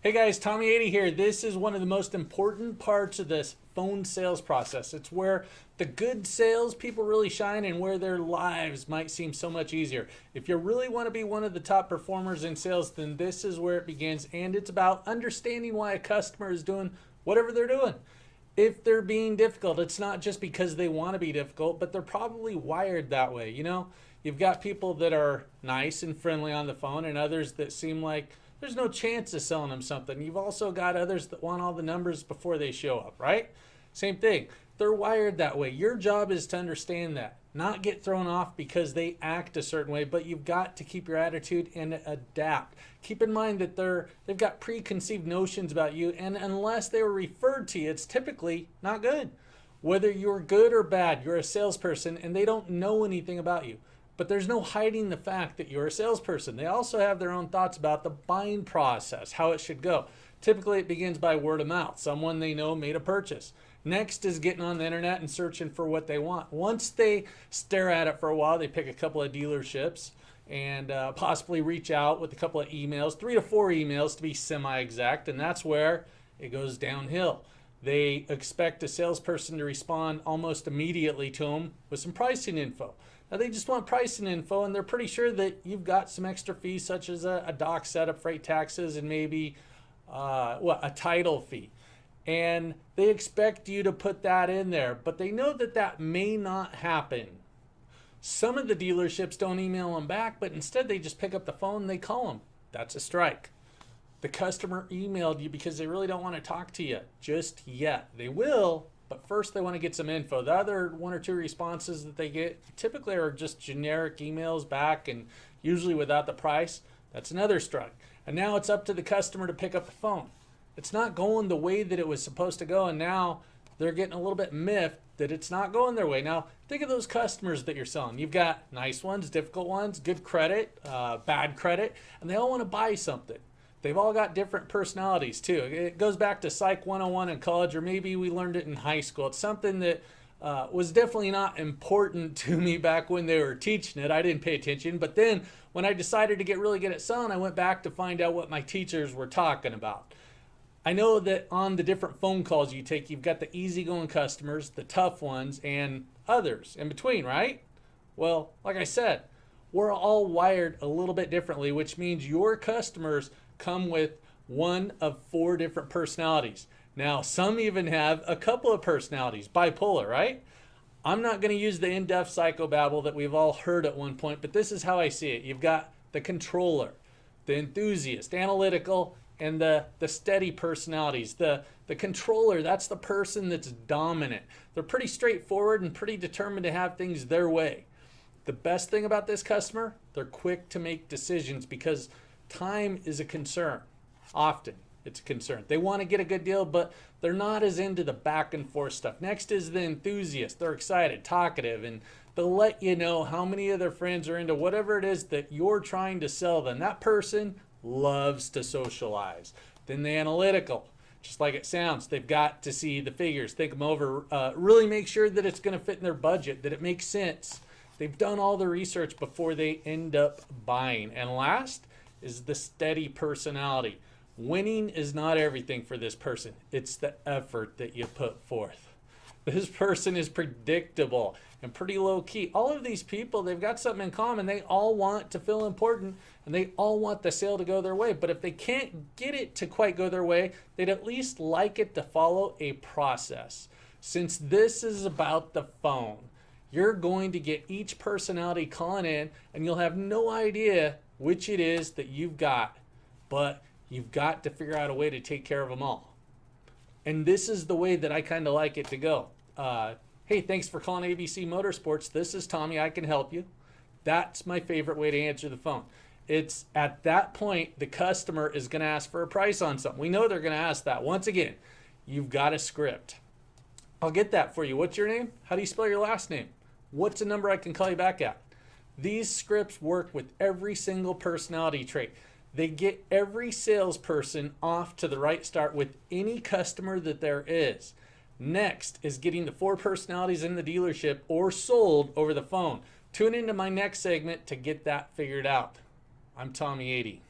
Hey guys, Tommy Ady here. This is one of the most important parts of this phone sales process. It's where the good sales people really shine and where their lives might seem so much easier. If you really want to be one of the top performers in sales, then this is where it begins. And it's about understanding why a customer is doing whatever they're doing. If they're being difficult, it's not just because they want to be difficult, but they're probably wired that way. You've got people that are nice and friendly on the phone and others that seem like there's no chance of selling them something. You've also got others that want all the numbers before they show up, right? Same thing. They're wired that way. Your job is to understand that, not get thrown off because they act a certain way, but you've got to keep your attitude and adapt. Keep in mind that they've got preconceived notions about you, and unless they were referred to you, it's typically not good. Whether you're good or bad, you're a salesperson and they don't know anything about you. But there's no hiding the fact that you're a salesperson. They also have their own thoughts about the buying process, how it should go. Typically, it begins by word of mouth. Someone they know made a purchase. Next is getting on the internet and searching for what they want. Once they stare at it for a while, they pick a couple of dealerships and possibly reach out with a couple of emails, 3 to 4 emails to be semi-exact, and that's where it goes downhill. They expect a salesperson to respond almost immediately to them with some pricing info. Now they just want pricing info and they're pretty sure that you've got some extra fees such as a dock setup, freight taxes, and maybe a title fee. And they expect you to put that in there, but they know that that may not happen. Some of the dealerships don't email them back, but instead they just pick up the phone and they call them. That's a strike. The customer emailed you because they really don't want to talk to you just yet. They will, but first they want to get some info. The other 1 or 2 responses that they get typically are just generic emails back and usually without the price. That's another strike. And now it's up to the customer to pick up the phone. It's not going the way that it was supposed to go, and now they're getting a little bit miffed that it's not going their way. Now, think of those customers that you're selling. You've got nice ones, difficult ones, good credit, bad credit, and they all want to buy something. They've all got different personalities too. It goes back to Psych 101 in college, or maybe we learned it in high school. It's something that was definitely not important to me back when they were teaching it. I didn't pay attention. But then when I decided to get really good at selling, I went back to find out what my teachers were talking about. I know that on the different phone calls you take, you've got the easygoing customers, the tough ones, and others in between, right? Well, like I said, we're all wired a little bit differently, which means your customers come with one of 4 different personalities. Now, some even have a couple of personalities, bipolar, right? I'm not going to use the in-depth psychobabble that we've all heard at one point, but this is how I see it. You've got the controller, the enthusiast, analytical, and the steady personalities. The controller, that's the person that's dominant. They're pretty straightforward and pretty determined to have things their way. The best thing about this customer, they're quick to make decisions because time is a concern. Often it's a concern. They want to get a good deal, but they're not as into the back and forth stuff. Next is the enthusiast. They're excited, talkative, and they'll let you know how many of their friends are into whatever it is that you're trying to sell them. That person loves to socialize. Then the analytical, just like it sounds, they've got to see the figures, think them over, really make sure that it's going to fit in their budget, that it makes sense. They've done all the research before they end up buying. And last is the steady personality. Winning is not everything for this person. It's the effort that you put forth. This person is predictable and pretty low key. All of these people, they've got something in common. They all want to feel important and they all want the sale to go their way. But if they can't get it to quite go their way, they'd at least like it to follow a process. Since this is about the phone, you're going to get each personality calling in and you'll have no idea which it is that you've got, but you've got to figure out a way to take care of them all. And this is the way that I kind of like it to go. Hey, thanks for calling ABC Motorsports. This is Tommy. I can help you. That's my favorite way to answer the phone. It's at that point, the customer is going to ask for a price on something. We know they're going to ask that. Once again, you've got a script. I'll get that for you. What's your name? How do you spell your last name? What's a number I can call you back at? These scripts work with every single personality trait. They get every salesperson off to the right start with any customer that there is. Next is getting the 4 personalities in the dealership or sold over the phone. Tune into my next segment to get that figured out. I'm Tommy Ady.